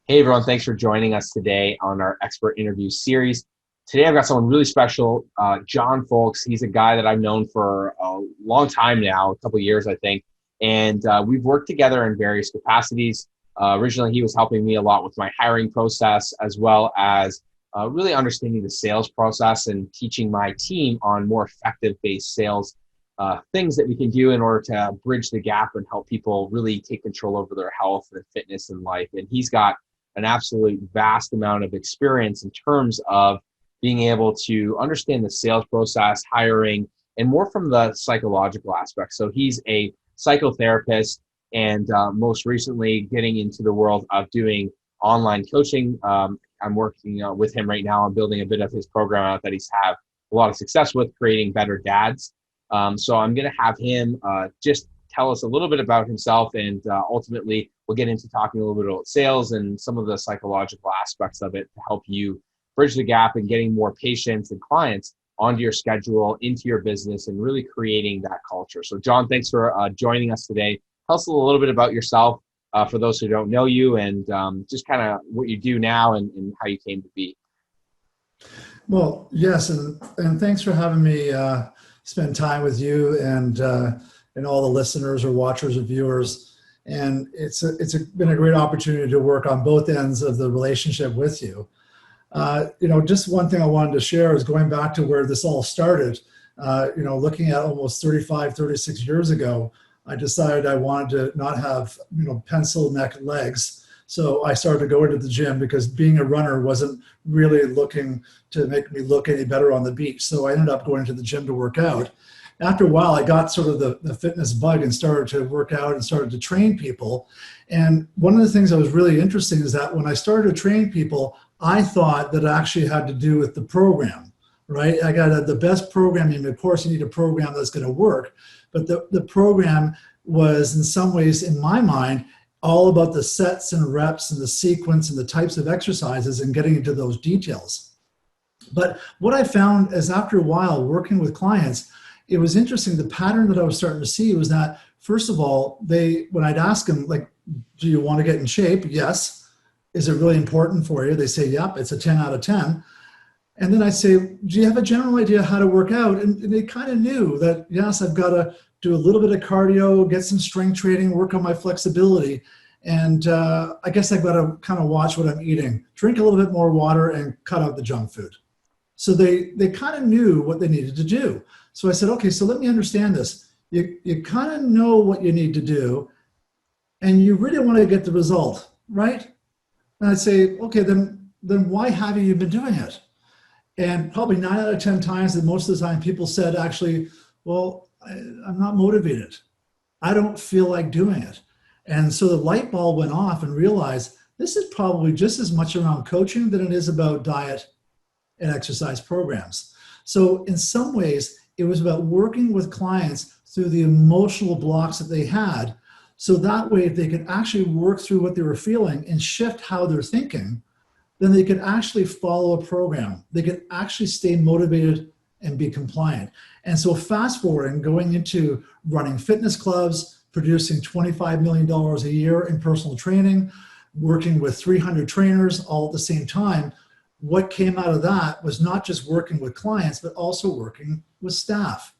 Hey everyone, thanks for joining us today on our expert interview series. Today I've got someone really special, John Folks. He's a guy that I've known for a long time now, a couple of years I think, and we've worked together in various capacities. Originally he was helping me a lot with my hiring process, as well as really understanding the sales process and teaching my team on more effective-based sales things that we can do in order to bridge the gap and help people really take control over their health and fitness and life. And he's got an absolute vast amount of experience in terms of being able to understand the sales process, hiring, and more from the psychological aspect. So he's a psychotherapist and most recently getting into the world of doing online coaching. I'm working with him right now on building a bit of his program out that he's had a lot of success with, creating better dads. So I'm going to have him just tell us a little bit about himself, and ultimately we'll get into talking a little bit about sales and some of the psychological aspects of it to help you bridge the gap and getting more patients and clients onto your schedule, into your business, and really creating that culture. So John, thanks for joining us today. Tell us a little bit about yourself for those who don't know you, and just kind of what you do now and how you came to be. Well, yes, and thanks for having me spend time with you and all the listeners or watchers or viewers. And it's been a great opportunity to work on both ends of the relationship with you. Just one thing I wanted to share is going back to where this all started. Looking at almost 35, 36 years ago, I decided I wanted to not have, pencil neck legs. So I started to go into the gym because being a runner wasn't really looking to make me look any better on the beach. So I ended up going to the gym to work out. After a while, I got sort of the fitness bug and started to work out and started to train people. And one of the things that was really interesting is that when I started to train people, I thought that it actually had to do with the program, right? I got the best programming. Of course, you need a program that's going to work. But the program was, in some ways, in my mind, all about the sets and reps and the sequence and the types of exercises and getting into those details. But what I found is after a while working with clients, it was interesting. The pattern that I was starting to see was that, first of all, when I'd ask them, like, do you want to get in shape? Yes. Is it really important for you? They say, yep, it's a 10 out of 10. And then I say, do you have a general idea how to work out? And they kind of knew that, yes, I've got to do a little bit of cardio, get some strength training, work on my flexibility. And I guess I've got to kind of watch what I'm eating, drink a little bit more water, and cut out the junk food. So they kind of knew what they needed to do. So I said, okay, so let me understand this. You kind of know what you need to do, and you really want to get the result, right? And I'd say, okay, then why haven't you been doing it? And probably 9 out of 10 times, and most of the time people said, actually, well, I'm not motivated. I don't feel like doing it. And so the light bulb went off and realized this is probably just as much around coaching than it is about diet and exercise programs. So in some ways, it was about working with clients through the emotional blocks that they had. So that way, if they could actually work through what they were feeling and shift how they're thinking, then they could actually follow a program. They could actually stay motivated and be compliant. And so fast forwarding, going into running fitness clubs, producing $25 million a year in personal training, working with 300 trainers all at the same time, what came out of that was not just working with clients, but also working with staff.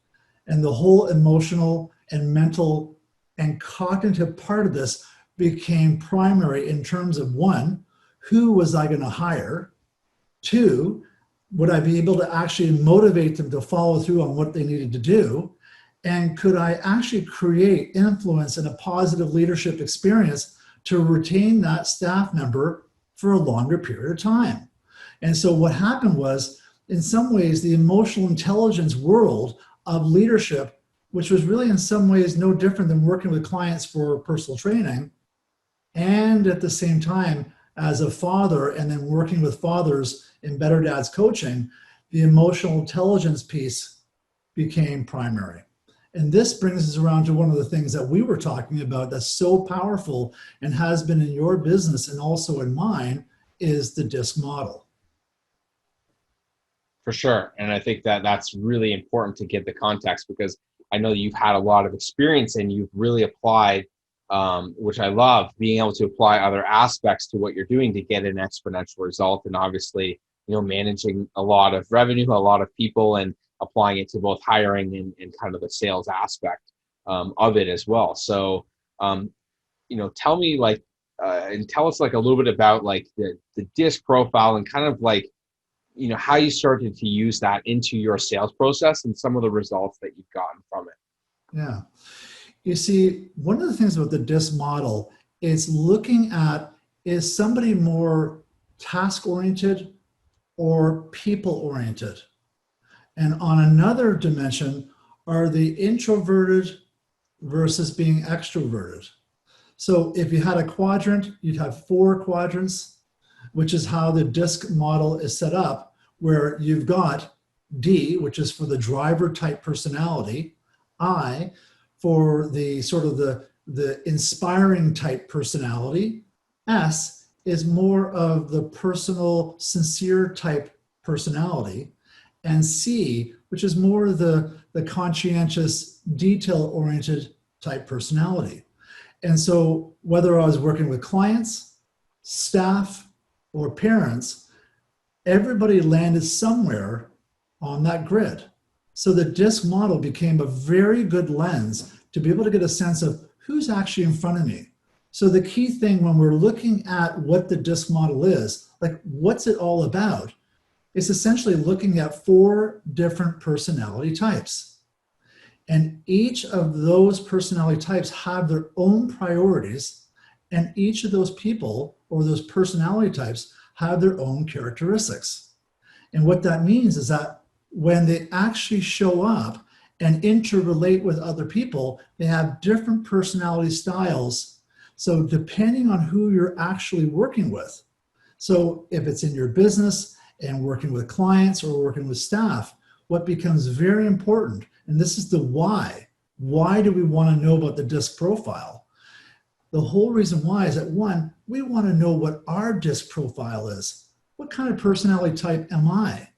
And the whole emotional and mental and cognitive part of this became primary in terms of, one, who was I going to hire? Two, would I be able to actually motivate them to follow through on what they needed to do? And could I actually create influence and a positive leadership experience to retain that staff member for a longer period of time? And so what happened was, in some ways, the emotional intelligence world of leadership, which was really in some ways no different than working with clients for personal training, and at the same time, as a father and then working with fathers in Better Dads coaching, the emotional intelligence piece became primary. And this brings us around to one of the things that we were talking about that's so powerful and has been in your business and also in mine, is the DISC model. For sure. And I think that that's really important to get the context, because I know you've had a lot of experience and you've really applied which I love, being able to apply other aspects to what you're doing to get an exponential result. And obviously, managing a lot of revenue, a lot of people, and applying it to both hiring and kind of the sales aspect of it as well. So, tell me and tell us like a little bit about like the DISC profile and kind of like, how you started to use that into your sales process and some of the results that you've gotten from it. Yeah. You see, one of the things about the DISC model is looking at, is somebody more task-oriented or people-oriented? And on another dimension, are they introverted versus being extroverted? So if you had a quadrant, you'd have 4 quadrants, which is how the DISC model is set up, where you've got D, which is for the driver type personality, I for the sort of the inspiring type personality, S is more of the personal, sincere type personality, and C, which is more the conscientious, detail-oriented type personality. And so whether I was working with clients, staff, or parents, everybody landed somewhere on that grid. So the DISC model became a very good lens to be able to get a sense of who's actually in front of me. So the key thing when we're looking at what the DISC model is, like what's it all about, it's essentially looking at 4 different personality types. And each of those personality types have their own priorities, and each of those people or those personality types have their own characteristics. And what that means is that when they actually show up and interrelate with other people, they have different personality styles. So depending on who you're actually working with, so if it's in your business and working with clients or working with staff, what becomes very important, and this is the why. Why do we want to know about the DISC profile? The whole reason why is that 1, we want to know what our DISC profile is. What kind of personality type am I?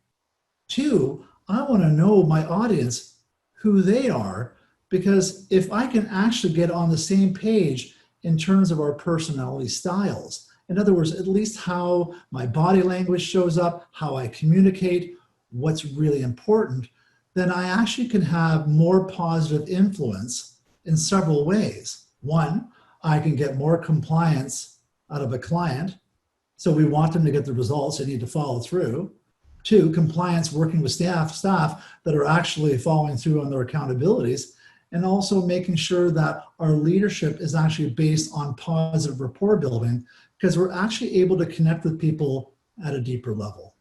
2, I want to know my audience, who they are, because if I can actually get on the same page in terms of our personality styles, in other words, at least how my body language shows up, how I communicate, what's really important, then I actually can have more positive influence in several ways. 1, I can get more compliance out of a client. So we want them to get the results, they need to follow through. 2, compliance, working with staff that are actually following through on their accountabilities, and also making sure that our leadership is actually based on positive rapport building, because we're actually able to connect with people at a deeper level.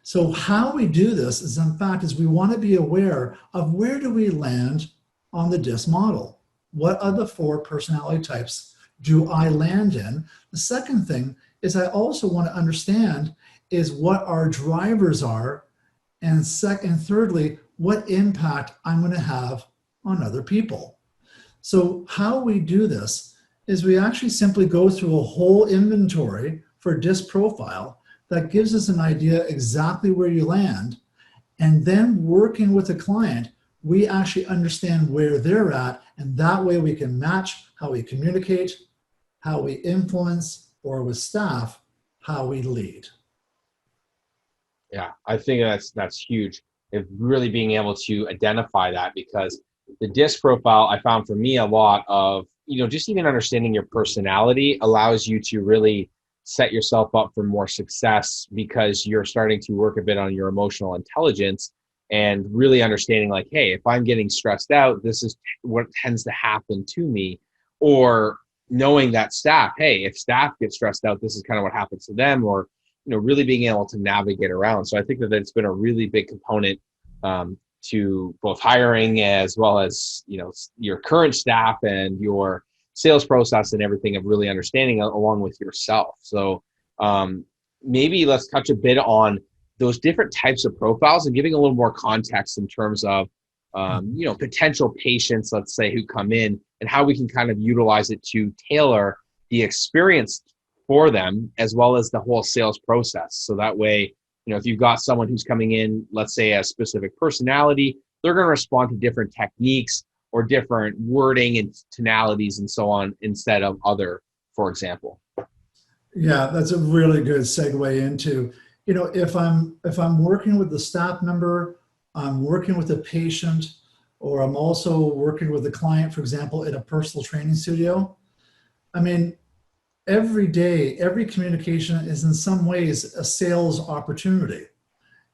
So how we do this is, in fact, is we want to be aware of where do we land on the DISC model? What are the 4 personality types do I land in? The second thing is I also want to understand is what our drivers are, and thirdly, what impact I'm going to have on other people. So how we do this is we actually simply go through a whole inventory for DISC profile that gives us an idea exactly where you land, and then working with a client, we actually understand where they're at, and that way we can match how we communicate, how we influence, or with staff, how we lead. Yeah, I think that's huge. If really being able to identify that, because the DISC profile, I found for me a lot of, just even understanding your personality allows you to really set yourself up for more success, because you're starting to work a bit on your emotional intelligence and really understanding like, hey, if I'm getting stressed out, this is what tends to happen to me. Or knowing that staff, hey, if staff get stressed out, this is kind of what happens to them, or really being able to navigate around. So I think that it's been a really big component to both hiring as well as, your current staff and your sales process and everything, of really understanding along with yourself. So maybe let's touch a bit on those different types of profiles and giving a little more context in terms of, potential patients, let's say, who come in, and how we can kind of utilize it to tailor the experience for them, as well as the whole sales process. So that way, if you've got someone who's coming in, let's say a specific personality, they're going to respond to different techniques or different wording and tonalities and so on instead of other, for example? Yeah, that's a really good segue into, if I'm working with the staff member, I'm working with a patient, or I'm also working with a client, for example, in a personal training studio. I mean, every day, every communication is in some ways a sales opportunity,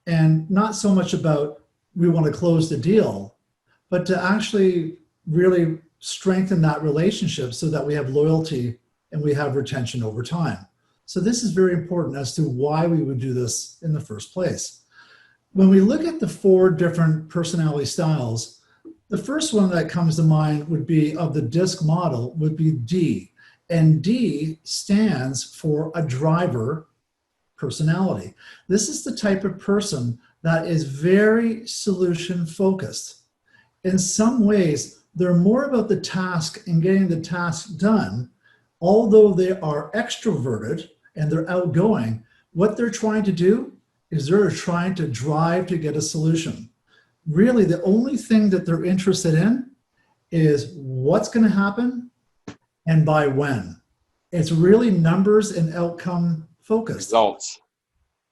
and not so much about we want to close the deal, but to actually really strengthen that relationship so that we have loyalty and we have retention over time. So this is very important as to why we would do this in the first place. When we look at the 4 different personality styles, the first one that comes to mind would be of the DISC model would be D. And D stands for a driver personality. This is the type of person that is very solution focused. In some ways, they're more about the task and getting the task done. Although they are extroverted and they're outgoing, what they're trying to do is they're trying to drive to get a solution. Really, the only thing that they're interested in is what's going to happen and by when. It's really numbers and outcome focused. Results.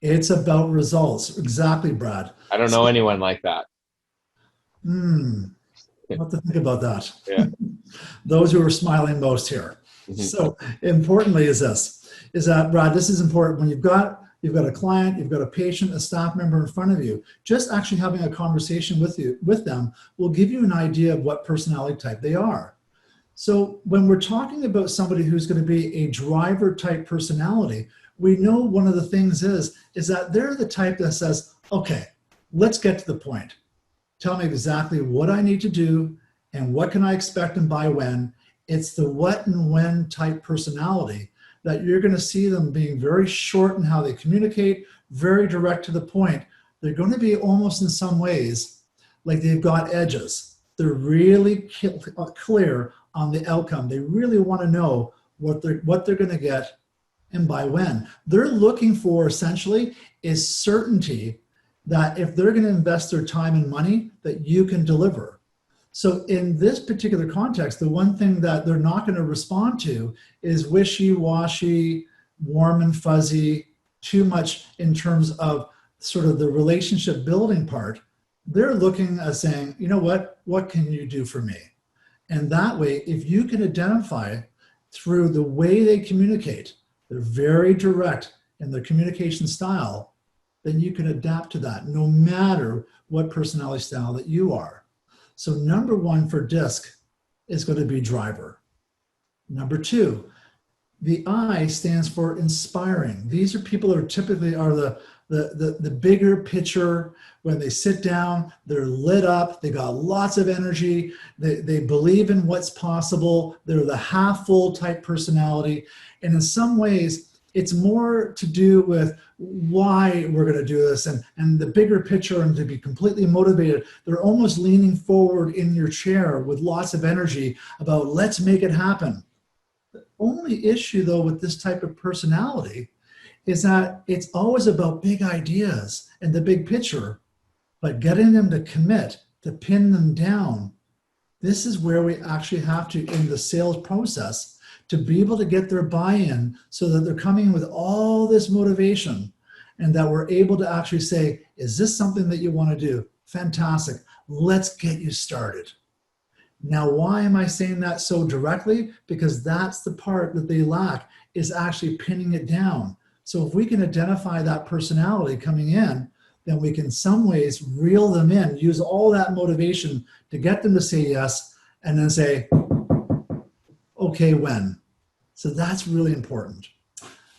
It's about results. Exactly, Brad. I don't know anyone like that. What to think about that? Yeah. Those who are smiling most here. Mm-hmm. So importantly is that, Brad, this is important. When you've got a client, you've got a patient, a staff member in front of you, just actually having a conversation with them will give you an idea of what personality type they are. So when we're talking about somebody who's going to be a driver type personality, we know one of the things is that they're the type that says, okay, let's get to the point. Tell me exactly what I need to do and what can I expect and by when. It's the what and when type personality that you're going to see them being very short in how they communicate, very direct to the point. They're going to be almost in some ways like they've got edges. They're really clear on the outcome. They really want to know what they're going to get and by when. They're looking for essentially is certainty that if they're going to invest their time and money, that you can deliver. So in this particular context, the one thing that they're not going to respond to is wishy-washy, warm and fuzzy, too much in terms of sort of the relationship building part. They're looking at saying, you know what can you do for me? And that way, if you can identify through the way they communicate, they're very direct in their communication style, then you can adapt to that no matter what personality style that you are. So number 1 for DISC is going to be driver. Number 2, the I stands for inspiring. These are people that are typically the bigger picture. When they sit down, they're lit up, they got lots of energy, they believe in what's possible, they're the half full type personality. And in some ways, it's more to do with why we're going to do this and the bigger picture, and to be completely motivated. They're almost leaning forward in your chair with lots of energy about let's make it happen. The only issue though with this type of personality is that it's always about big ideas and the big picture, but getting them to commit, to pin them down, this is where we actually have to, in the sales process, to be able to get their buy-in so that they're coming with all this motivation and that we're able to actually say, is this something that you want to do? Fantastic. Let's get you started. Now, why am I saying that so directly? Because that's the part that they lack, is actually pinning it down. So if we can identify that personality coming in, then we can in some ways reel them in, use all that motivation to get them to say yes, and then say, okay, when? So that's really important.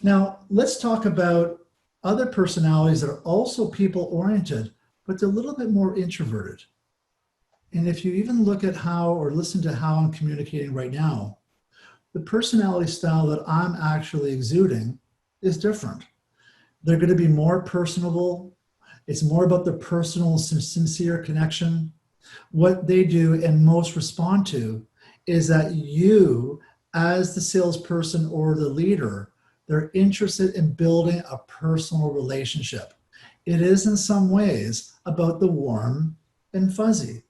Now, let's talk about other personalities that are also people-oriented, but they're a little bit more introverted. And if you even look at how or listen to how I'm communicating right now, the personality style that I'm actually exuding is different. They're going to be more personable. It's more about the personal, sincere connection. What they do and most respond to is that you, as the salesperson or the leader, they're interested in building a personal relationship. It is in some ways about the warm and fuzzy.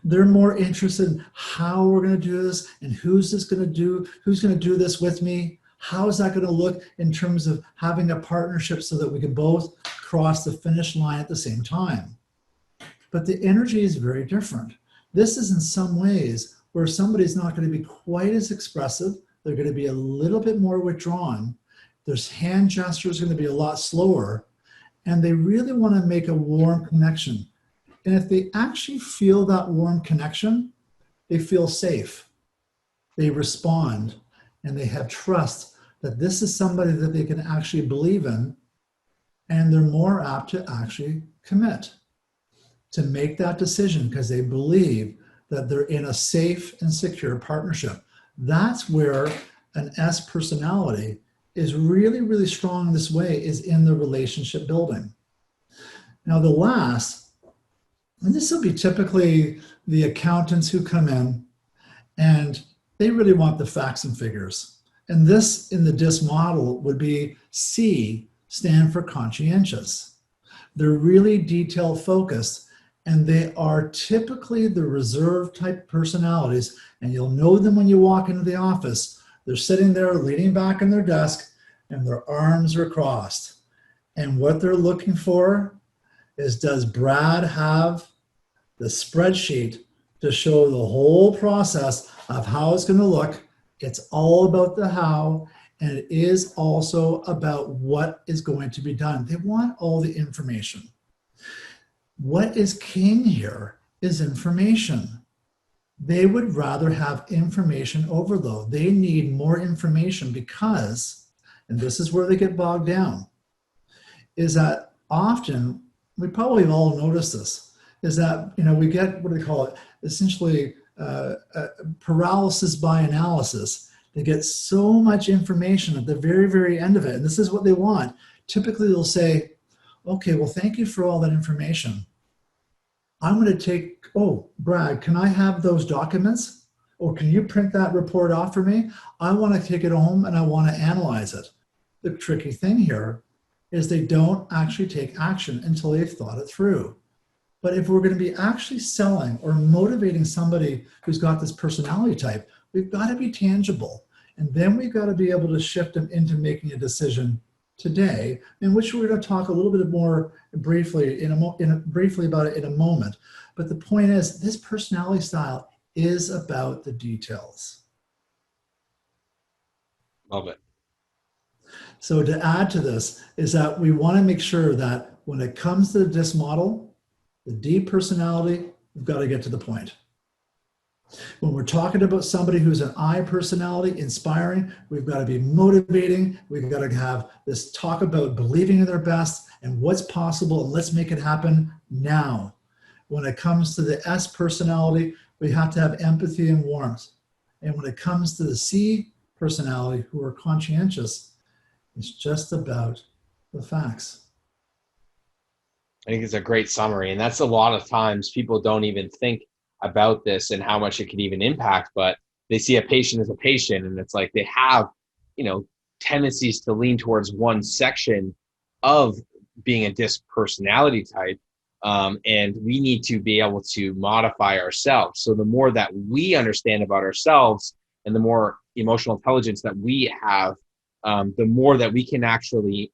They're more interested in how we're going to do this and who's going to do this with me. How is that going to look in terms of having a partnership so that we can both cross the finish line at the same time? But the energy is very different. This is in some ways where somebody's not going to be quite as expressive. They're going to be a little bit more withdrawn. Their hand gestures going to be a lot slower, and they really want to make a warm connection. And if they actually feel that warm connection, they feel safe. They respond, and they have trust that this is somebody that they can actually believe in, and they're more apt to actually commit, to make that decision because they believe that they're in a safe and secure partnership. That's where an S personality is really, really strong this way, is in the relationship building. Now the last, and this will be typically the accountants who come in and they really want the facts and figures. And this in the DISC model would be C, stand for conscientious. They're really detail focused, and they are typically the reserved type personalities, and you'll know them when you walk into the office. They're sitting there leaning back in their desk and their arms are crossed. And what they're looking for is, does Brad have the spreadsheet to show the whole process of how it's going to look? It's all about the how, and it is also about what is going to be done. They want all the information. What is king here is information. They would rather have information overload. They need more information because, and this is where they get bogged down, is that often, we probably have all noticed this, is that, we get, what do they call it, essentially paralysis by analysis. They get so much information at the very, very end of it, and this is what they want. Typically, they'll say, okay, well, thank you for all that information. I'm going to take, oh, Brad, can I have those documents? Or can you print that report off for me? I want to take it home and I want to analyze it. The tricky thing here is they don't actually take action until they've thought it through. But if we're going to be actually selling or motivating somebody who's got this personality type, we've got to be tangible. And then we've got to be able to shift them into making a decision today, in which we're going to talk a little bit more briefly briefly about it in a moment. But the point is, this personality style is about the details. Love it. So to add to this is that we want to make sure that when it comes to the DISC model, the D personality, we've got to get to the point. When we're talking about somebody who's an I personality, inspiring, we've got to be motivating. We've got to have this talk about believing in their best and what's possible, and let's make it happen now. When it comes to the S personality, we have to have empathy and warmth. And when it comes to the C personality, who are conscientious, it's just about the facts. I think it's a great summary. And that's a lot of times people don't even think about this and how much it can even impact, but they see a patient as a patient, and it's like they have, tendencies to lean towards one section of being a DISC personality type. And we need to be able to modify ourselves. So the more that we understand about ourselves and the more emotional intelligence that we have, the more that we can actually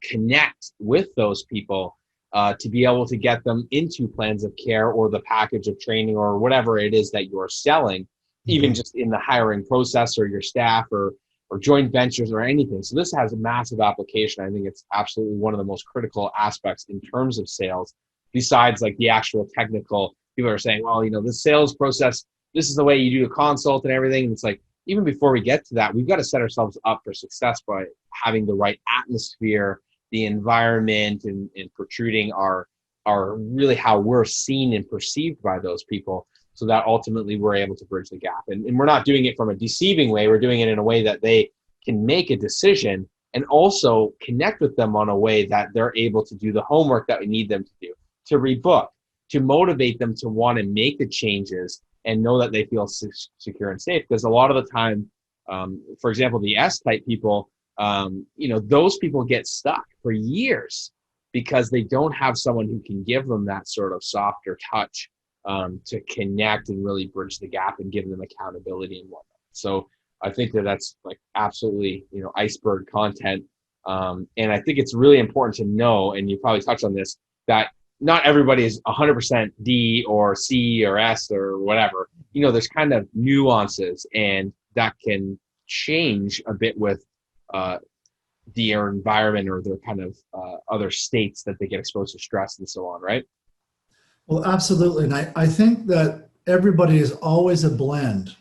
connect with those people to be able to get them into plans of care or the package of training or whatever it is that you're selling, even just in the hiring process or your staff or joint ventures or anything. So this has a massive application. I think it's absolutely one of the most critical aspects in terms of sales, besides like the actual technical. People are saying, well, the sales process, this is the way you do a consult and everything. And it's like, even before we get to that, we've got to set ourselves up for success by having the right atmosphere, the environment, and protruding our really how we're seen and perceived by those people, so that ultimately we're able to bridge the gap. And we're not doing it from a deceiving way. We're doing it in a way that they can make a decision and also connect with them on a way that they're able to do the homework that we need them to do, to rebook, to motivate them to want to make the changes and know that they feel secure and safe. Because a lot of the time, for example, the S-type people, those people get stuck for years because they don't have someone who can give them that sort of softer touch to connect and really bridge the gap and give them accountability and whatnot. So I think that that's like absolutely, iceberg content. And I think it's really important to know, and you probably touched on this, that not everybody is 100% D or C or S or whatever. There's kind of nuances, and that can change a bit with their environment or their kind of other states that they get exposed to stress and so on, right? Well, absolutely. And I think that everybody is always a blend,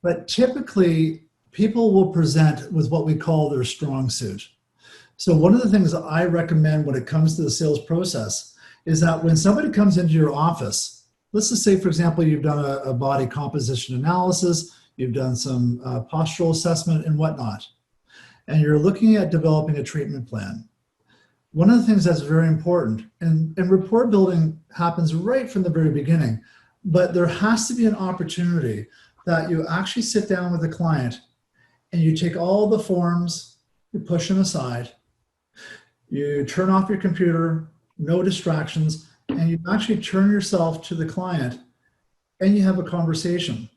but typically people will present with what we call their strong suit. So one of the things that I recommend when it comes to the sales process is that when somebody comes into your office, let's just say, for example, you've done a body composition analysis, you've done some postural assessment and whatnot, and you're looking at developing a treatment plan. One of the things that's very important, and rapport building happens right from the very beginning, but there has to be an opportunity that you actually sit down with the client and you take all the forms, you push them aside, you turn off your computer, no distractions, and you actually turn yourself to the client and you have a conversation.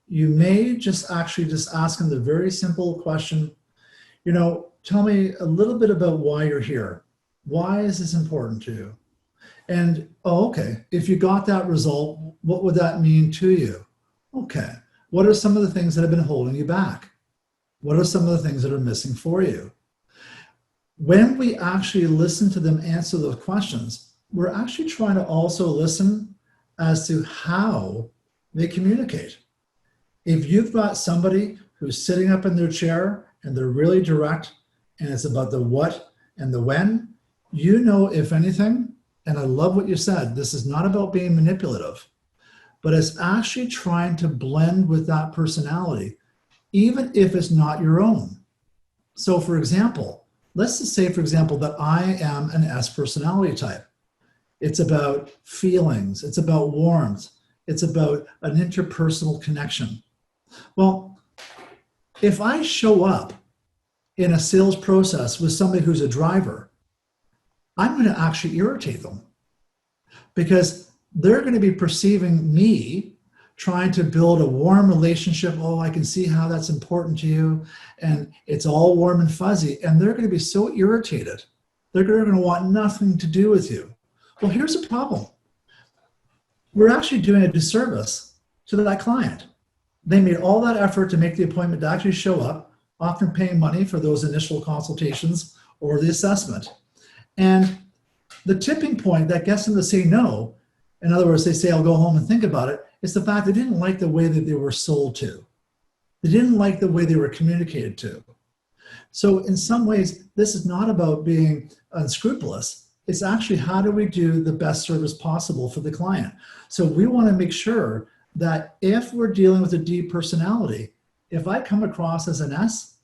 You may just ask them the very simple question, tell me a little bit about why you're here. Why is this important to you? And, okay, if you got that result, what would that mean to you? Okay, what are some of the things that have been holding you back? What are some of the things that are missing for you? When we actually listen to them answer those questions, we're actually trying to also listen as to how they communicate. If you've got somebody who's sitting up in their chair and they're really direct and it's about the what and the when, if anything, and I love what you said, this is not about being manipulative, but it's actually trying to blend with that personality, even if it's not your own. So for example, let's just say, for example, that I am an S personality type. It's about feelings, it's about warmth, it's about an interpersonal connection. Well, if I show up in a sales process with somebody who's a driver, I'm going to actually irritate them because they're going to be perceiving me trying to build a warm relationship. Oh, I can see how that's important to you. And it's all warm and fuzzy. And they're going to be so irritated. They're going to want nothing to do with you. Well, here's the problem. We're actually doing a disservice to that client. They made all that effort to make the appointment to actually show up, often paying money for those initial consultations or the assessment. And the tipping point that gets them to say no, in other words, they say, I'll go home and think about it, is the fact they didn't like the way that they were sold to. They didn't like the way they were communicated to. So in some ways, this is not about being unscrupulous. It's actually how do we do the best service possible for the client. So we want to make sure that if we're dealing with a D personality, if I come across as an S,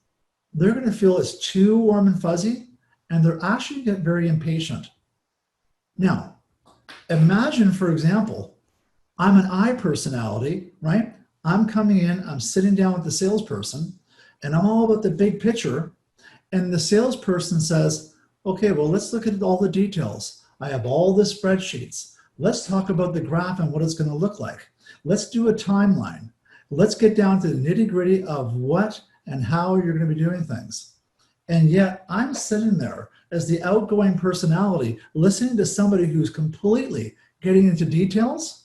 they're going to feel it's too warm and fuzzy, and they're actually get very impatient. Now, imagine, for example, I'm an I personality, right? I'm coming in, I'm sitting down with the salesperson, and I'm all about the big picture. And the salesperson says, okay, well, let's look at all the details. I have all the spreadsheets. Let's talk about the graph and what it's going to look like. Let's do a timeline. Let's get down to the nitty-gritty of what and how you're going to be doing things. And yet I'm sitting there as the outgoing personality, listening to somebody who's completely getting into details.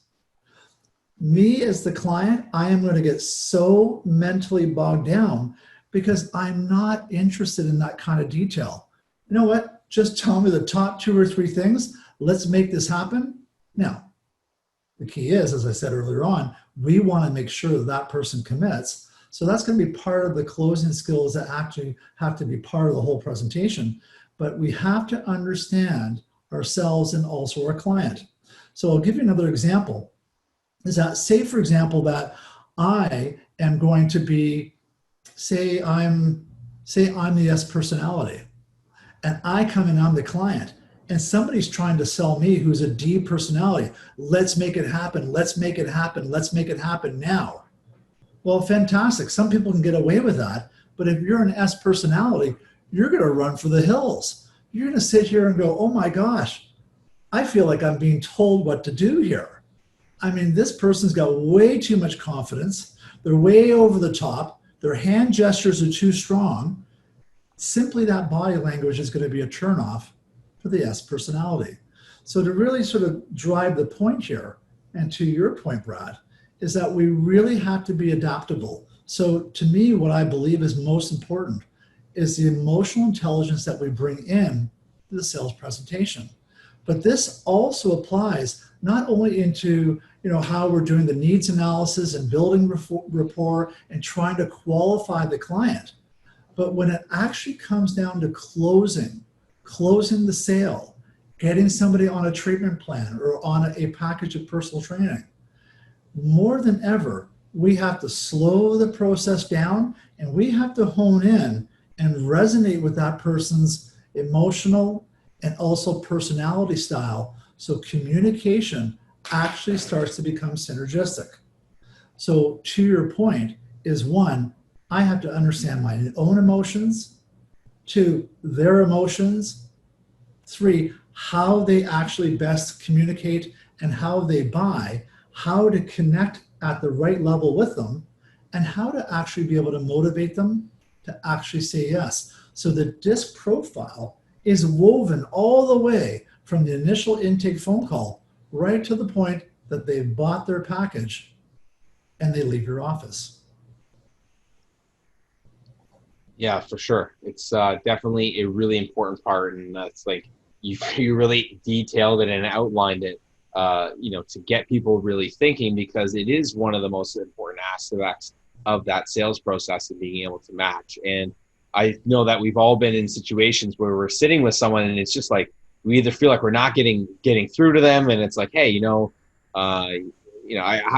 Me as the client, I am going to get so mentally bogged down because I'm not interested in that kind of detail. You know what? Just tell me the top 2 or 3 things. Let's make this happen. Now, the key is, as I said earlier on, we want to make sure that that person commits. So that's going to be part of the closing skills that actually have to be part of the whole presentation. But we have to understand ourselves and also our client. So I'll give you another example. Is that, say, for example, that I am going to be, say I'm the S personality, and I come in, I'm the client, and somebody's trying to sell me who's a D personality. Let's make it happen. Let's make it happen. Let's make it happen now. Well, fantastic. Some people can get away with that. But if you're an S personality, you're going to run for the hills. You're going to sit here and go, oh my gosh, I feel like I'm being told what to do here. I mean, this person's got way too much confidence. They're way over the top. Their hand gestures are too strong. Simply that body language is going to be a turnoff for the S personality. So to really sort of drive the point here, and to your point, Brad, is that we really have to be adaptable. So to me, what I believe is most important is the emotional intelligence that we bring in to the sales presentation. But this also applies not only into how we're doing the needs analysis and building rapport and trying to qualify the client, but when it actually comes down to closing the sale, getting somebody on a treatment plan or on a package of personal training, more than ever, we have to slow the process down and we have to hone in and resonate with that person's emotional and also personality style. So communication actually starts to become synergistic. So to your point is, one, I have to understand my own emotions. Two, their emotions. Three, how they actually best communicate and how they buy, how to connect at the right level with them, and how to actually be able to motivate them to actually say yes. So the DISC profile is woven all the way from the initial intake phone call right to the point that they've bought their package and they leave your office. Yeah, for sure. It's definitely a really important part, and that's like you really detailed it and outlined it, to get people really thinking, because it is one of the most important aspects of that sales process of being able to match. And I know that we've all been in situations where we're sitting with someone and it's just like we either feel like we're not getting through to them, and it's like, hey, I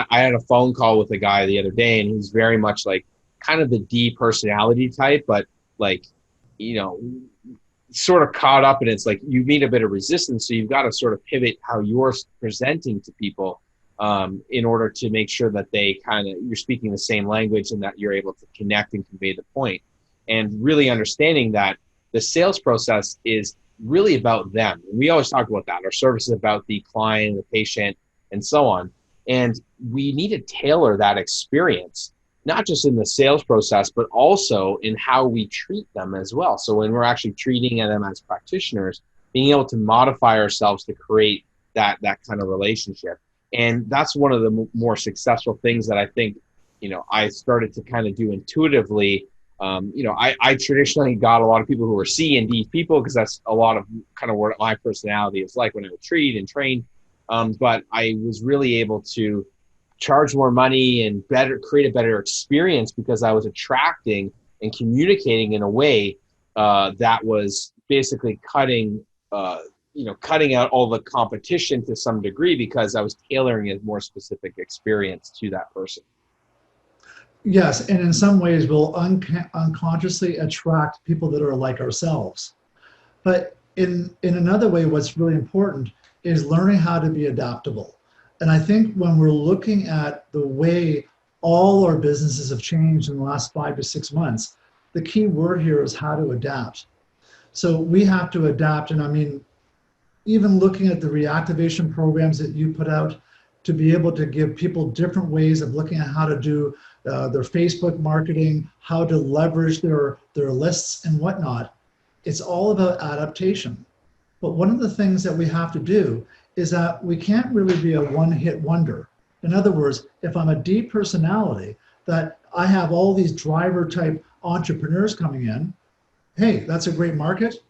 had a phone call with a guy the other day, and he's very much like kind of the D personality type, but like, sort of caught up, and it's like you meet a bit of resistance. So you've got to sort of pivot how you're presenting to people in order to make sure that you're speaking the same language and that you're able to connect and convey the point. And really understanding that the sales process is really about them. And we always talk about that. Our service is about the client, the patient, and so on. And we need to tailor that experience, not just in the sales process, but also in how we treat them as well. So when we're actually treating them as practitioners, being able to modify ourselves to create that kind of relationship. And that's one of the more successful things that I think, I started to kind of do intuitively. I traditionally got a lot of people who were C and D people, because that's a lot of kind of what my personality is like when I would treat and train. But I was really able to charge more money and create a better experience, because I was attracting and communicating in a way that was basically cutting out all the competition to some degree, because I was tailoring a more specific experience to that person. Yes, and in some ways we'll unconsciously attract people that are like ourselves. But in another way, what's really important is learning how to be adaptable. And I think when we're looking at the way all our businesses have changed in the last 5 to 6 months, the key word here is how to adapt. So we have to adapt. And I mean, even looking at the reactivation programs that you put out, to be able to give people different ways of looking at how to do their Facebook marketing, how to leverage their lists and whatnot, it's all about adaptation. But one of the things that we have to do is that we can't really be a one-hit wonder. In other words, if I'm a D personality, that I have all these driver type entrepreneurs coming in, hey, that's a great market.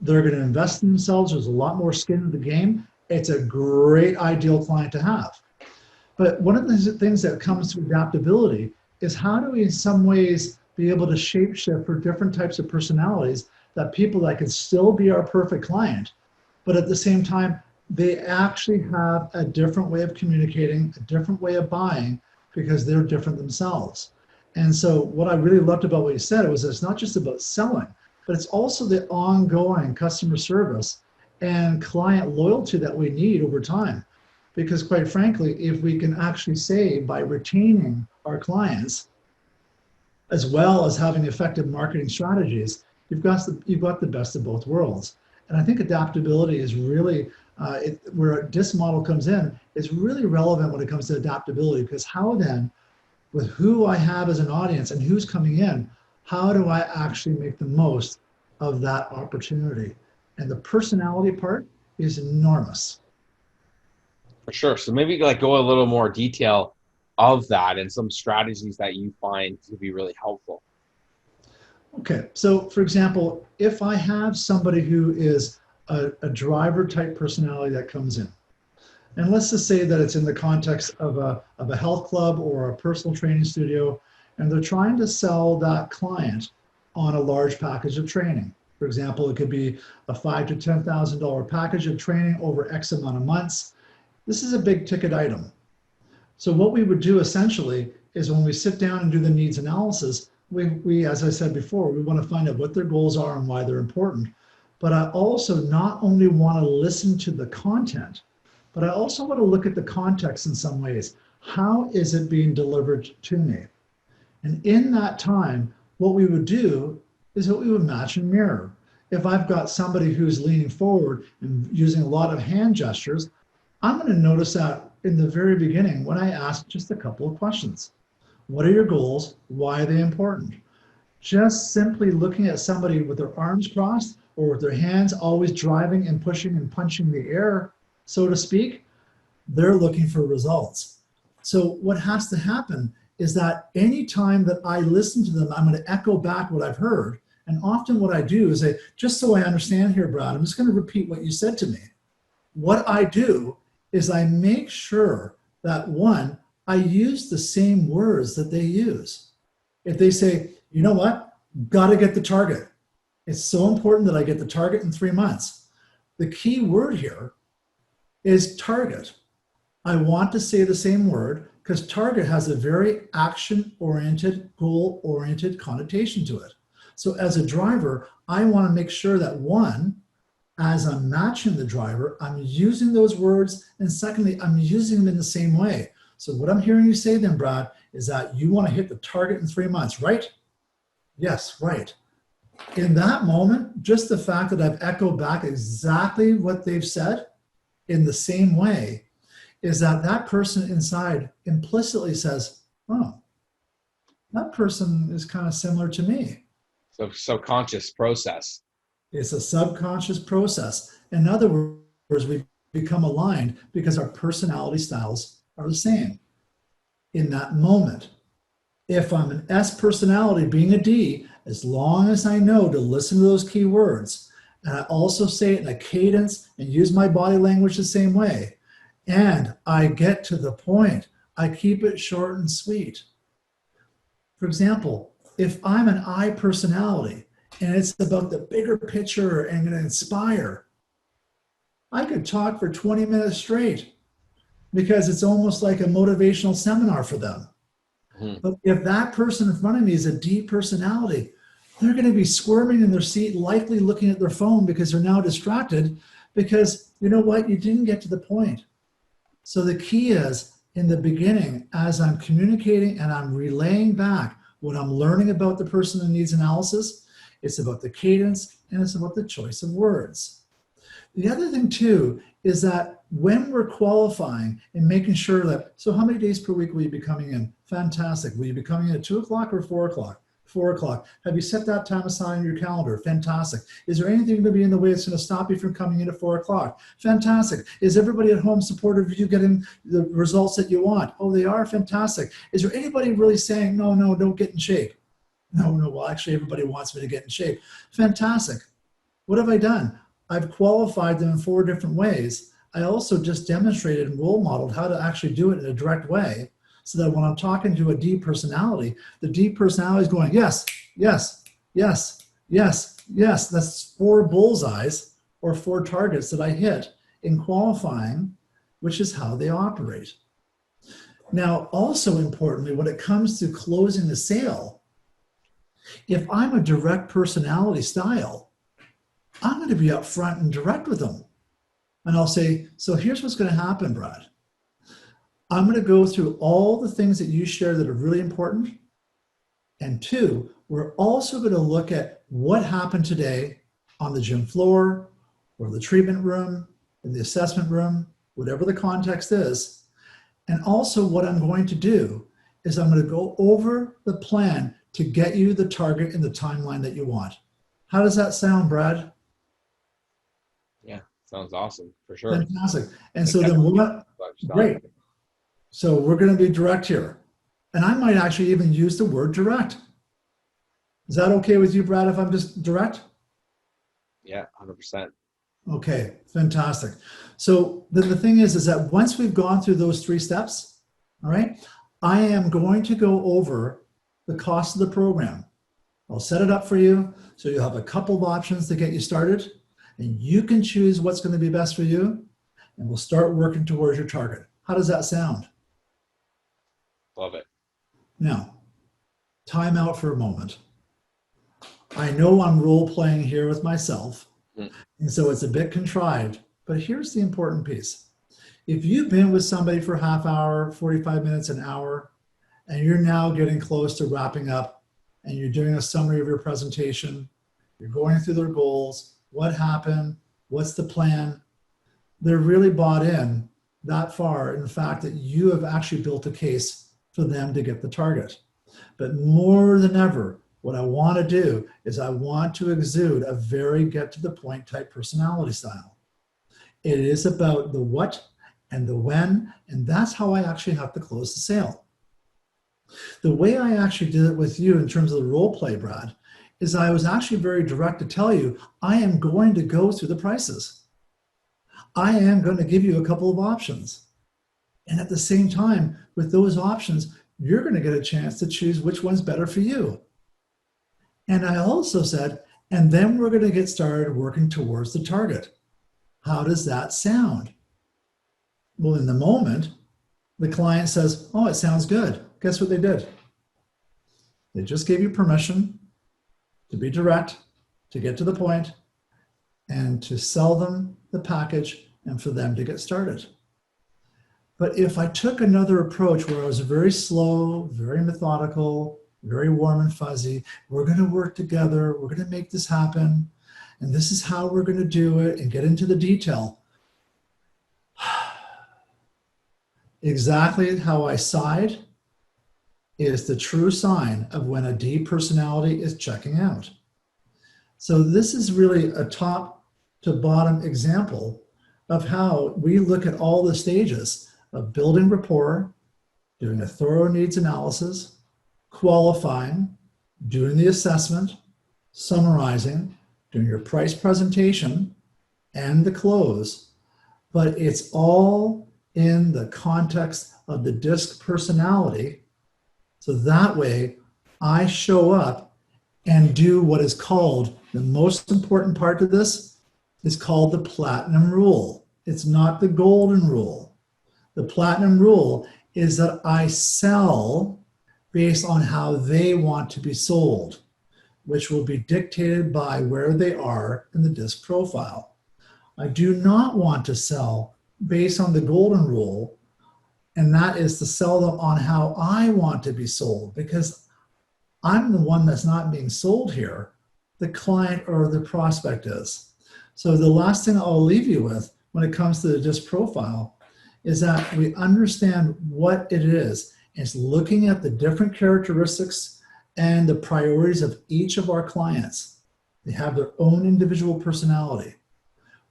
They're going to invest in themselves. There's a lot more skin in the game. It's a great ideal client to have. But one of the things that comes to adaptability is how do we in some ways be able to shapeshift for different types of personalities, that people that can still be our perfect client, but at the same time, they actually have a different way of communicating, a different way of buying, because they're different themselves. And so what I really loved about what you said was it's not just about selling, but it's also the ongoing customer service and client loyalty that we need over time. Because quite frankly, if we can actually say by retaining our clients, as well as having effective marketing strategies, you've got the best of both worlds. And I think adaptability is really where a DISC model comes in is really relevant when it comes to adaptability, because how then, with who I have as an audience and who's coming in, how do I actually make the most of that opportunity? And the personality part is enormous. For sure. So maybe like go a little more detail of that and some strategies that you find to be really helpful. Okay, so for example, if I have somebody who is a driver type personality that comes in, and let's just say that it's in the context of a health club or a personal training studio, and they're trying to sell that client on a large package of training. For example, it could be a $5,000 to $10,000 package of training over X amount of months. This is a big ticket item. So what we would do essentially is when we sit down and do the needs analysis, we, as I said before, we want to find out what their goals are and why they're important. But I also not only want to listen to the content, but I also want to look at the context in some ways. How is it being delivered to me? And in that time, what we would do is that we would match and mirror. If I've got somebody who's leaning forward and using a lot of hand gestures, I'm going to notice that in the very beginning when I ask just a couple of questions. What are your goals? Why are they important? Just simply looking at somebody with their arms crossed or with their hands always driving and pushing and punching the air, so to speak, they're looking for results. So what has to happen is that anytime that I listen to them, I'm going to echo back what I've heard. And often what I do is just so I understand here, Brad, I'm just going to repeat what you said to me. What I do is I make sure that, one, I use the same words that they use. If they say, you know what, got to get the target. It's so important that I get the target in 3 months. The key word here is target. I want to say the same word because target has a very action-oriented, goal-oriented connotation to it. So as a driver, I want to make sure that, one, as I'm matching the driver, I'm using those words, and secondly, I'm using them in the same way. So what I'm hearing you say then, Brad, is that you want to hit the target in 3 months, right? Yes, right. In that moment, just the fact that I've echoed back exactly what they've said in the same way is that that person inside implicitly says, oh, that person is kind of similar to me. So subconscious process. It's a subconscious process. In other words, we become aligned because our personality styles are the same in that moment. If I'm an S personality being a D, as long as I know to listen to those key words, and I also say it in a cadence and use my body language the same way, and I get to the point, I keep it short and sweet. For example, if I'm an I personality and it's about the bigger picture and going to inspire, I could talk for 20 minutes straight because it's almost like a motivational seminar for them. But if that person in front of me is a D personality, they're going to be squirming in their seat, likely looking at their phone because they're now distracted because, you know what, you didn't get to the point. So the key is in the beginning, as I'm communicating and I'm relaying back what I'm learning about the person in needs analysis, it's about the cadence and it's about the choice of words. The other thing too is that when we're qualifying and making sure that, so how many days per week will you be coming in? Fantastic. Will you be coming in at 2 o'clock or 4 o'clock? 4 o'clock. Have you set that time aside on your calendar? Fantastic. Is there anything going to be in the way that's going to stop you from coming in at 4 o'clock? Fantastic. Is everybody at home supportive of you getting the results that you want? Oh, they are? Fantastic. Is there anybody really saying, no, don't get in shape? No, well, actually, everybody wants me to get in shape. Fantastic. What have I done? I've qualified them in 4 different ways. I also just demonstrated and role modeled how to actually do it in a direct way so that when I'm talking to a D personality, the D personality is going, yes, yes, yes, yes, yes. That's 4 bullseyes or 4 targets that I hit in qualifying, which is how they operate. Now, also importantly, when it comes to closing the sale, if I'm a direct personality style, I'm going to be upfront and direct with them. And I'll say, so here's what's going to happen, Brad. I'm going to go through all the things that you share that are really important. And 2, we're also going to look at what happened today on the gym floor or the treatment room in the assessment room, whatever the context is. And also what I'm going to do is I'm going to go over the plan to get you the target in the timeline that you want. How does that sound, Brad? Yeah, sounds awesome for sure. Fantastic. And so then we're great. So we're going to be direct here. And I might actually even use the word direct. Is that okay with you, Brad, if I'm just direct? Yeah, 100%. Okay, fantastic. So then the thing is that once we've gone through those 3 steps, all right, I am going to go over the cost of the program. I'll set it up for you. So you'll have a couple of options to get you started, and you can choose what's going to be best for you, and we'll start working towards your target. How does that sound? Love it. Now, time out for a moment. I know I'm role playing here with myself, and so it's a bit contrived, but here's the important piece. If you've been with somebody for a half hour, 45 minutes, an hour, and you're now getting close to wrapping up and you're doing a summary of your presentation, you're going through their goals, what happened, what's the plan, they're really bought in that far in the fact that you have actually built a case for them to get the target. But more than ever, what I want to do is I want to exude a very get to the point type personality style. It is about the what and the when, and that's how I actually have to close the sale. The way I actually did it with you in terms of the role play, Brad, is I was actually very direct to tell you, I am going to go through the prices. I am going to give you a couple of options. And at the same time, with those options, you're going to get a chance to choose which one's better for you. And I also said, and then we're going to get started working towards the target. How does that sound? Well, in the moment, the client says, oh, it sounds good. Guess what they did? They just gave you permission to be direct, to get to the point, and to sell them the package and for them to get started. But if I took another approach where I was very slow, very methodical, very warm and fuzzy, we're going to work together, we're going to make this happen, and this is how we're going to do it, and get into the detail. Exactly how I side is the true sign of when a D personality is checking out. So this is really a top to bottom example of how we look at all the stages of building rapport, doing a thorough needs analysis, qualifying, doing the assessment, summarizing, doing your price presentation, and the close. But it's all in the context of the DISC personality. So that way I show up and do what is called, the most important part of this is called the platinum rule. It's not the golden rule. The platinum rule is that I sell based on how they want to be sold, which will be dictated by where they are in the DISC profile. I do not want to sell based on the golden rule, and that is to sell them on how I want to be sold, because I'm the one that's not being sold here. The client or the prospect is. So the last thing I'll leave you with when it comes to the DISC profile is that we understand what it is. It's looking at the different characteristics and the priorities of each of our clients. They have their own individual personality.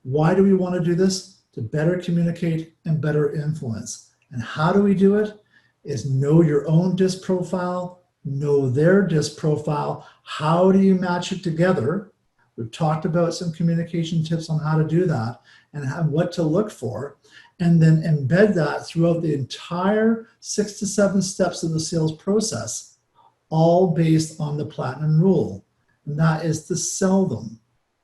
Why do we want to do this? To better communicate and better influence. And how do we do it? Is know your own DISC profile, know their DISC profile. How do you match it together? We've talked about some communication tips on how to do that and what to look for, and then embed that throughout the entire 6 to 7 steps of the sales process, all based on the platinum rule. And that is to sell them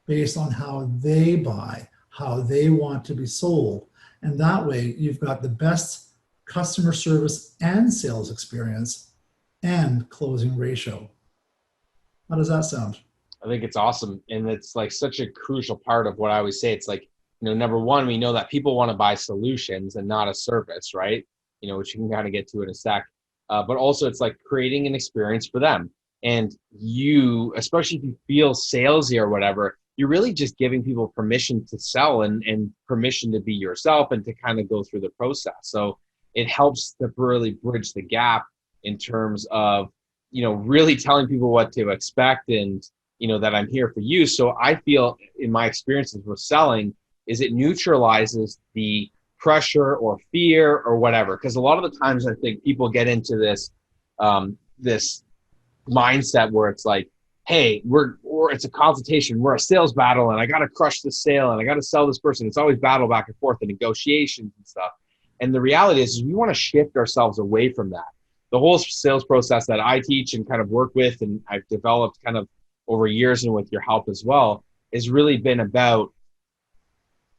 based on how they buy, how they want to be sold. And that way you've got the best customer service and sales experience and closing ratio. How does that sound? I think it's awesome. And it's like such a crucial part of what I always say. It's like, number one, we know that people want to buy solutions and not a service, right? Which you can kind of get to in a sec. But also it's like creating an experience for them. And you, especially if you feel salesy or whatever, you're really just giving people permission to sell and permission to be yourself and to kind of go through the process. So it helps to really bridge the gap in terms of, really telling people what to expect and, that I'm here for you. So I feel in my experiences with selling is it neutralizes the pressure or fear or whatever. Because a lot of the times I think people get into this, this mindset where it's like, hey, it's a consultation, we're a sales battle, and I got to crush the sale, and I got to sell this person. It's always battle back and forth and negotiations and stuff. And the reality is we want to shift ourselves away from that. The whole sales process that I teach and kind of work with, and I've developed kind of over years and with your help as well, has really been about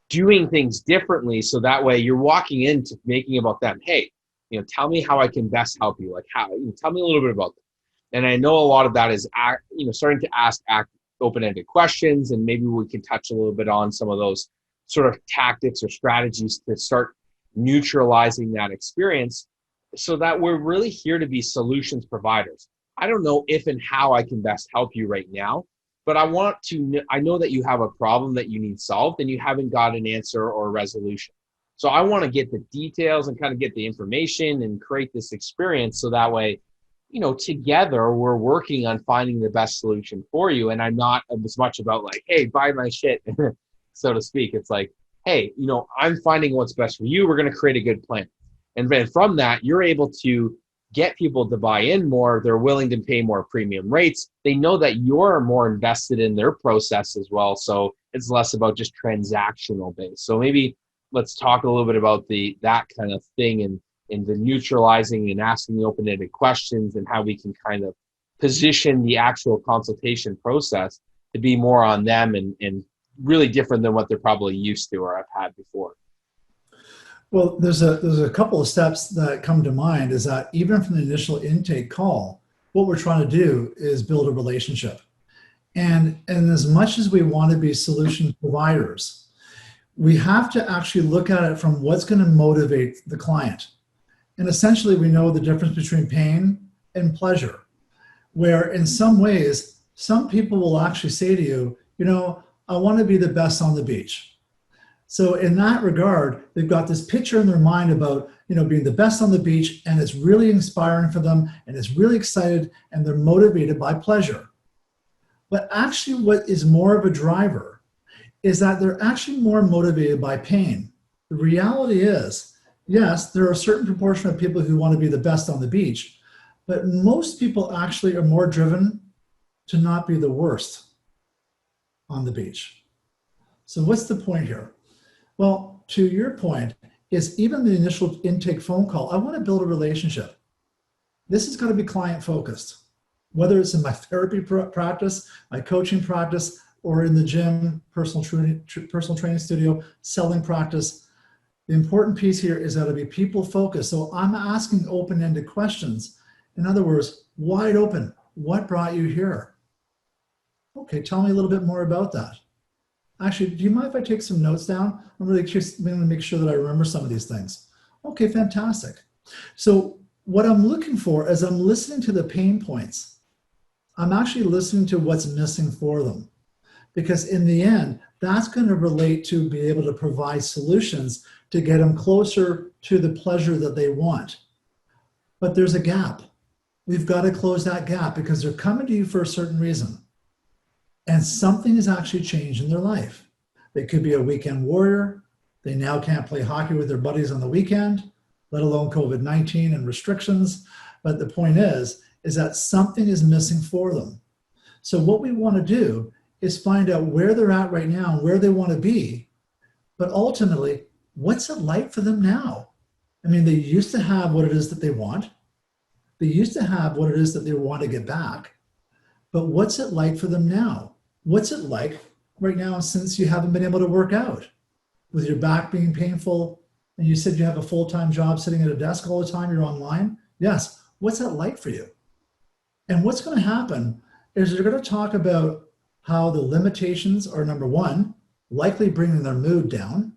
doing things differently. So that way you're walking into making about them, hey, tell me how I can best help you. Like how, tell me a little bit about that. And I know a lot of that is, starting to ask open-ended questions, and maybe we can touch a little bit on some of those sort of tactics or strategies to start neutralizing that experience so that we're really here to be solutions providers. I don't know if and how I can best help you right now, but I know that you have a problem that you need solved and you haven't got an answer or a resolution. So I want to get the details and kind of get the information and create this experience so that way, together we're working on finding the best solution for you. And I'm not as much about like, hey, buy my shit, so to speak. It's like, hey, I'm finding what's best for you. We're going to create a good plan. And then from that, you're able to get people to buy in more. They're willing to pay more premium rates. They know that you're more invested in their process as well. So it's less about just transactional based. So maybe let's talk a little bit about that kind of thing and the neutralizing and asking the open-ended questions and how we can kind of position the actual consultation process to be more on them and really different than what they're probably used to or have had before. Well, there's a couple of steps that come to mind is that even from the initial intake call, what we're trying to do is build a relationship. And as much as we want to be solution providers, we have to actually look at it from what's going to motivate the client. And essentially, we know the difference between pain and pleasure, where in some ways, some people will actually say to you, I want to be the best on the beach. So in that regard, they've got this picture in their mind about, being the best on the beach, and it's really inspiring for them, and it's really excited, and they're motivated by pleasure. But actually what is more of a driver is that they're actually more motivated by pain. The reality is, yes, there are a certain proportion of people who want to be the best on the beach, but most people actually are more driven to not be the worst on the beach. So what's the point here? Well, to your point, is even the initial intake phone call, I want to build a relationship. This is going to be client focused, whether it's in my therapy practice, my coaching practice, or in the gym, personal training studio, selling practice. The important piece here is that it'll be people focused. So I'm asking open-ended questions. In other words, wide open. What brought you here? Okay, tell me a little bit more about that. Actually, do you mind if I take some notes down? I'm really curious, I'm going to make sure that I remember some of these things. Okay, fantastic. So what I'm looking for is I'm listening to the pain points. I'm actually listening to what's missing for them. Because in the end, that's going to relate to be able to provide solutions to get them closer to the pleasure that they want. But there's a gap. We've got to close that gap because they're coming to you for a certain reason. And something has actually changed in their life. They could be a weekend warrior. They now can't play hockey with their buddies on the weekend, let alone COVID-19 and restrictions. But the point is that something is missing for them. So what we want to do is find out where they're at right now and where they want to be. But ultimately, what's it like for them now? I mean, they used to have what it is that they want. They used to have what it is that they want to get back. But what's it like for them now? What's it like right now since you haven't been able to work out with your back being painful and you said you have a full-time job sitting at a desk all the time, you're online? Yes. What's that like for you? And what's going to happen is they're going to talk about how the limitations are, number one, likely bringing their mood down,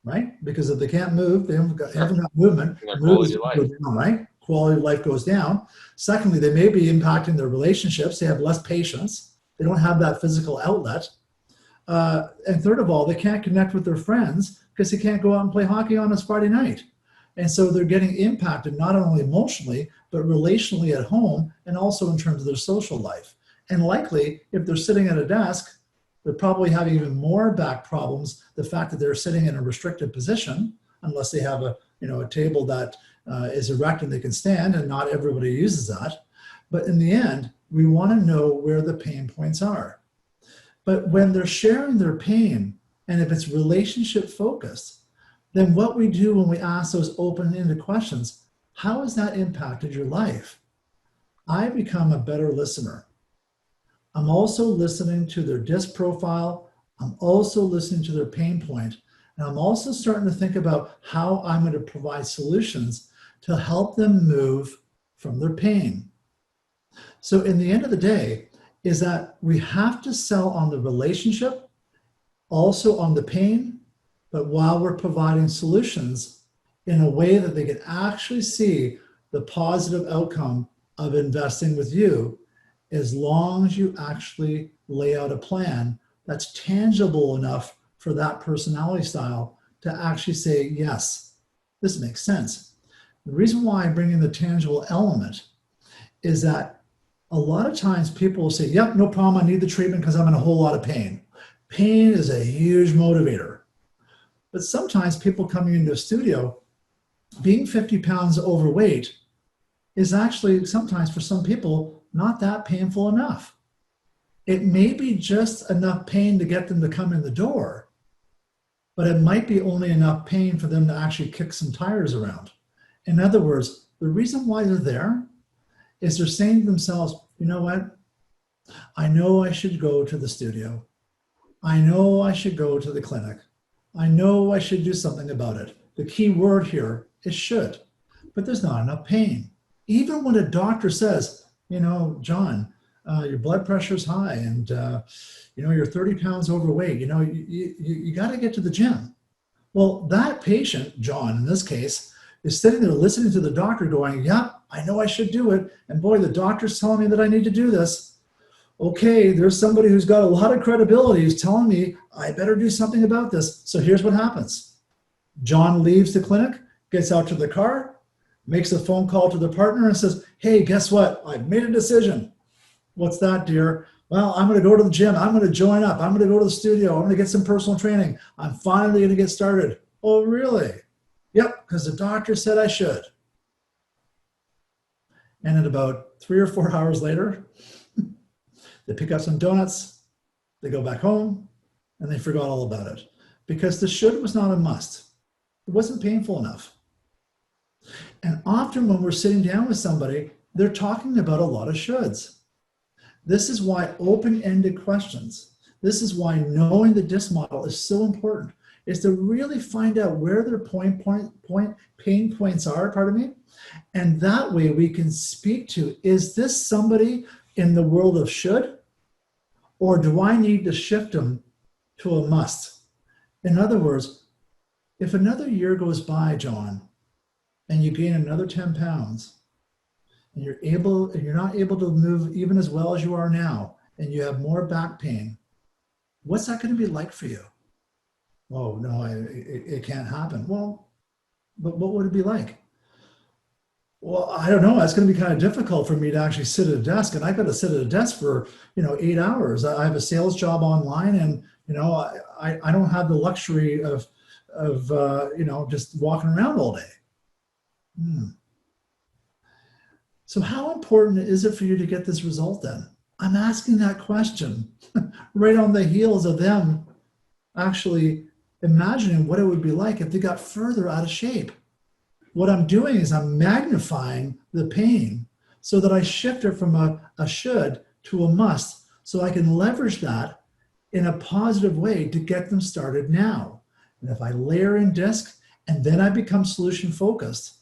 right? Because if they can't move, they haven't got movement. Mood is going to go down, right? Quality of life goes down. Secondly, they may be impacting their relationships. They have less patience. They don't have that physical outlet. And third of all, they can't connect with their friends because they can't go out and play hockey on a Friday night. And so they're getting impacted not only emotionally, but relationally at home and also in terms of their social life. And likely, if they're sitting at a desk, they're probably having even more back problems. The fact that they're sitting in a restricted position, unless they have a table that is erect and they can stand, and not everybody uses that. But in the end, we want to know where the pain points are. But when they're sharing their pain, and if it's relationship focused, then what we do when we ask those open-ended questions, how has that impacted your life? I become a better listener. I'm also listening to their disc profile. I'm also listening to their pain point. And I'm also starting to think about how I'm going to provide solutions to help them move from their pain. So in the end of the day, is that we have to sell on the relationship, also on the pain, but while we're providing solutions in a way that they can actually see the positive outcome of investing with you, as long as you actually lay out a plan that's tangible enough for that personality style to actually say, yes, this makes sense. The reason why I bring in the tangible element is that a lot of times people will say, yep, no problem, I need the treatment because I'm in a whole lot of pain. Pain is a huge motivator. But sometimes people coming into a studio, being 50 pounds overweight is actually sometimes for some people not that painful enough. It may be just enough pain to get them to come in the door, but it might be only enough pain for them to actually kick some tires around. In other words, the reason why they're there is they're saying to themselves, you know what? I know I should go to the studio. I know I should go to the clinic. I know I should do something about it. The key word here is should, but there's not enough pain. Even when a doctor says, John, your blood pressure is high and, you're 30 pounds overweight, you got to get to the gym. Well, that patient, John, in this case, is sitting there listening to the doctor going, yeah, I know I should do it. And boy, the doctor's telling me that I need to do this. Okay, there's somebody who's got a lot of credibility who's telling me I better do something about this. So here's what happens. John leaves the clinic, gets out to the car, makes a phone call to the partner and says, hey, guess what? I've made a decision. What's that, dear? Well, I'm going to go to the gym. I'm going to join up. I'm going to go to the studio. I'm going to get some personal training. I'm finally going to get started. Oh, really? Yep, because the doctor said I should. And then about 3 or 4 hours later, they pick up some donuts, they go back home, and they forgot all about it. Because the should was not a must. It wasn't painful enough. And often when we're sitting down with somebody, they're talking about a lot of shoulds. This is why open-ended questions, this is why knowing the DISC model is so important, is to really find out where their pain points are, and that way we can speak to, is this somebody in the world of should, or do I need to shift them to a must? In other words, if another year goes by, John, and you gain another 10 pounds, and you're not able to move even as well as you are now, and you have more back pain, what's that going to be like for you? Oh, no, it can't happen. Well, but what would it be like? Well, I don't know. It's going to be kind of difficult for me to actually sit at a desk, and I got to sit at a desk for 8 hours. I have a sales job online, and I don't have the luxury of just walking around all day. So how important is it for you to get this result then? I'm asking that question right on the heels of them actually imagining what it would be like if they got further out of shape. What I'm doing is I'm magnifying the pain so that I shift it from a should to a must, so I can leverage that in a positive way to get them started now. And if I layer in DISC and then I become solution focused,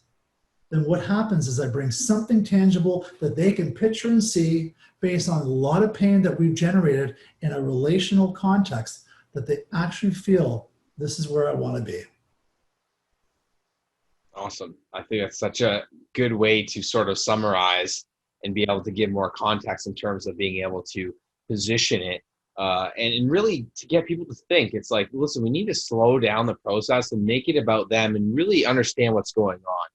then what happens is I bring something tangible that they can picture and see based on a lot of pain that we've generated in a relational context, that they actually feel this is where I want to be. Awesome. I think that's such a good way to sort of summarize and be able to give more context in terms of being able to position it and really to get people to think. It's like, listen, we need to slow down the process and make it about them and really understand what's going on.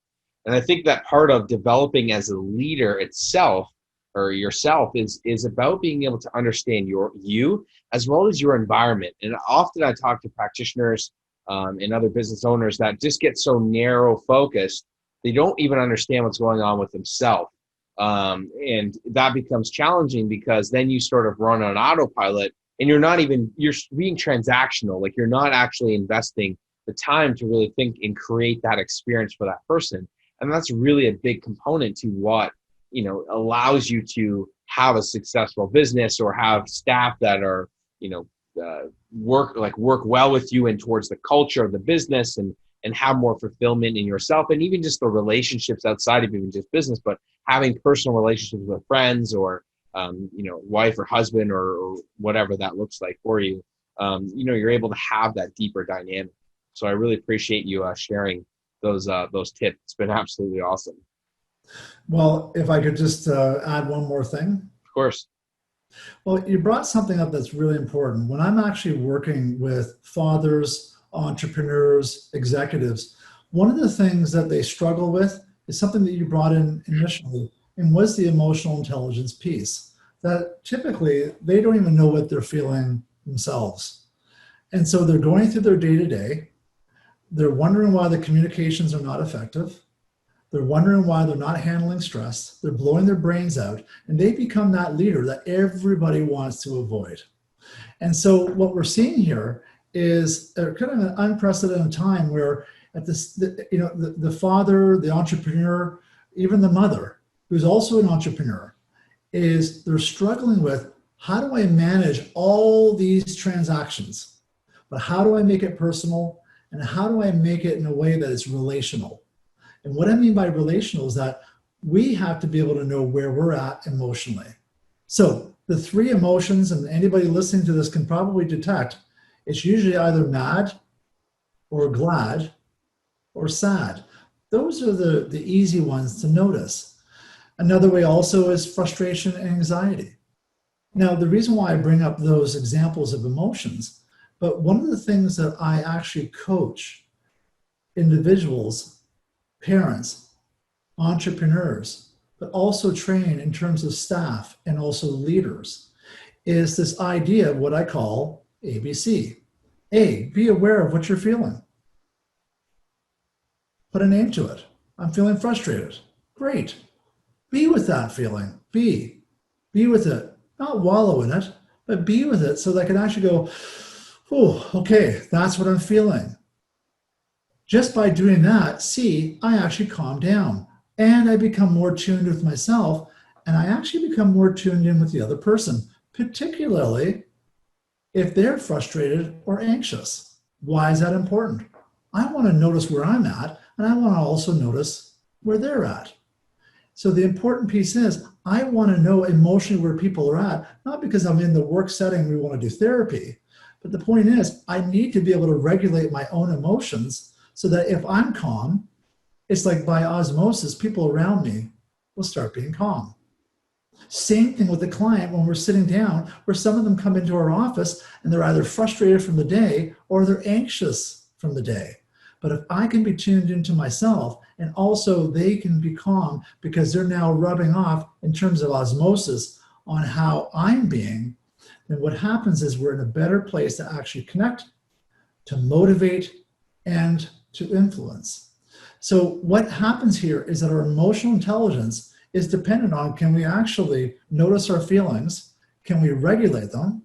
And I think that part of developing as a leader itself or yourself is about being able to understand you as well as your environment. And often I talk to practitioners and other business owners that just get so narrow focused, they don't even understand what's going on with themselves. And that becomes challenging because then you sort of run on autopilot and you're being transactional. Like you're not actually investing the time to really think and create that experience for that person. And that's really a big component to what, allows you to have a successful business or have staff that are, work well with you and towards the culture of the business and have more fulfillment in yourself and even just the relationships outside of even just business, but having personal relationships with friends or, wife or husband or whatever that looks like for you, you're able to have that deeper dynamic. So I really appreciate you sharing those tips. It's been absolutely awesome. Well, if I could just add one more thing. Of course. Well, you brought something up that's really important. When I'm actually working with fathers, entrepreneurs, executives, one of the things that they struggle with is something that you brought in initially, and was the emotional intelligence piece. That typically they don't even know what they're feeling themselves. And so they're going through their day-to-day. They're wondering why the communications are not effective. They're wondering why they're not handling stress. They're blowing their brains out, and they become that leader that everybody wants to avoid. And so what we're seeing here is kind of an unprecedented time where the father, the entrepreneur, even the mother, who's also an entrepreneur, they're struggling with, how do I manage all these transactions? But how do I make it personal? And how do I make it in a way that is relational? And what I mean by relational is that we have to be able to know where we're at emotionally. So the three emotions, and anybody listening to this can probably detect, it's usually either mad or glad or sad. Those are the easy ones to notice. Another way also is frustration and anxiety. Now, the reason why I bring up those examples of emotions, but one of the things that I actually coach individuals, parents, entrepreneurs, but also train in terms of staff and also leaders, is this idea of what I call ABC. A, be aware of what you're feeling. Put a name to it. I'm feeling frustrated. Great. Be with that feeling. Be with it. Not wallow in it, but be with it so that I can actually go, oh, okay, that's what I'm feeling. Just by doing that, C, I actually calm down and I become more tuned with myself, and I actually become more tuned in with the other person, particularly if they're frustrated or anxious. Why is that important? I want to notice where I'm at, and I want to also notice where they're at. So the important piece is I want to know emotionally where people are at, not because I'm in the work setting, we want to do therapy, but the point is I need to be able to regulate my own emotions so that if I'm calm, it's like by osmosis, people around me will start being calm. Same thing with the client when we're sitting down, where some of them come into our office and they're either frustrated from the day or they're anxious from the day. But if I can be tuned into myself, and also they can be calm because they're now rubbing off in terms of osmosis on how I'm being, then what happens is we're in a better place to actually connect, to motivate, and to influence. So what happens here is that our emotional intelligence is dependent on, can we actually notice our feelings? Can we regulate them?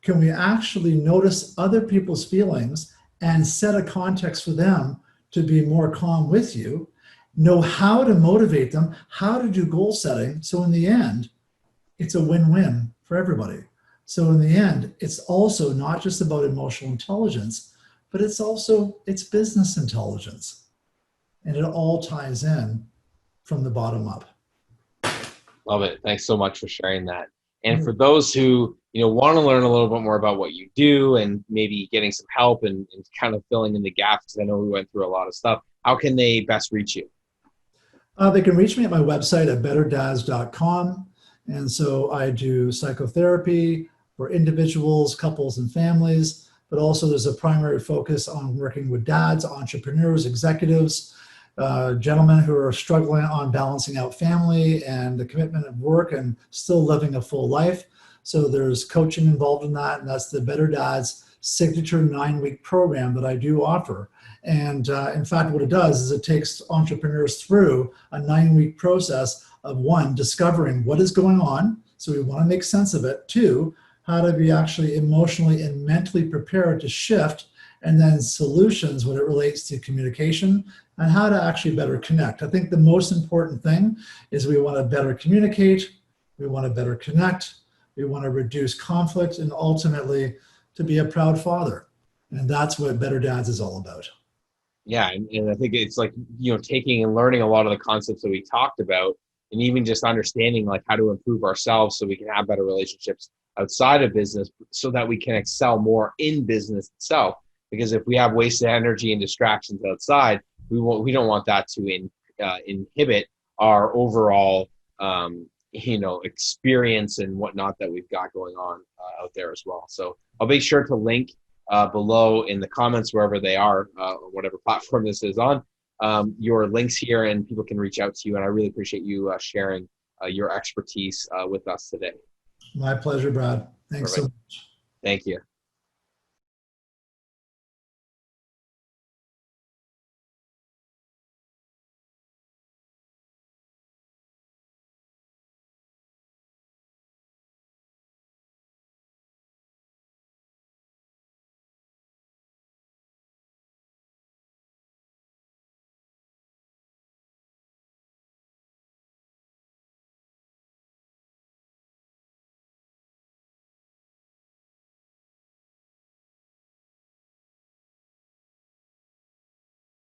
Can we actually notice other people's feelings and set a context for them to be more calm with you? Know how to motivate them, how to do goal setting. So in the end, it's a win-win for everybody. So in the end, it's also not just about emotional intelligence, but it's business intelligence. And it all ties in from the bottom up. Love it. Thanks so much for sharing that. And for those who want to learn a little bit more about what you do and maybe getting some help and kind of filling in the gaps, because I know we went through a lot of stuff, how can they best reach you? They can reach me at my website at betterdads.com. And so I do psychotherapy, for individuals, couples, and families, but also there's a primary focus on working with dads, entrepreneurs, executives, gentlemen who are struggling on balancing out family and the commitment of work and still living a full life. So there's coaching involved in that, and that's the Better Dads signature 9-week program that I do offer. And in fact, what it does is it takes entrepreneurs through a 9-week process of, one, discovering what is going on. So we want to make sense of it. Two, how to be actually emotionally and mentally prepared to shift, and then solutions when it relates to communication and how to actually better connect. I think the most important thing is we want to better communicate, we want to better connect, we want to reduce conflict, and ultimately to be a proud father. And that's what Better Dads is all about. Yeah, and I think it's like, taking and learning a lot of the concepts that we talked about, and even just understanding like how to improve ourselves so we can have better relationships outside of business so that we can excel more in business itself. Because if we have wasted energy and distractions outside, we don't want that to inhibit our overall experience and whatnot that we've got going on out there as well. So I'll make sure to link below in the comments, wherever they are, whatever platform this is on, your links here, and people can reach out to you. And I really appreciate you sharing your expertise with us today. My pleasure, Brad. Thanks so Perfect. much. Thank you.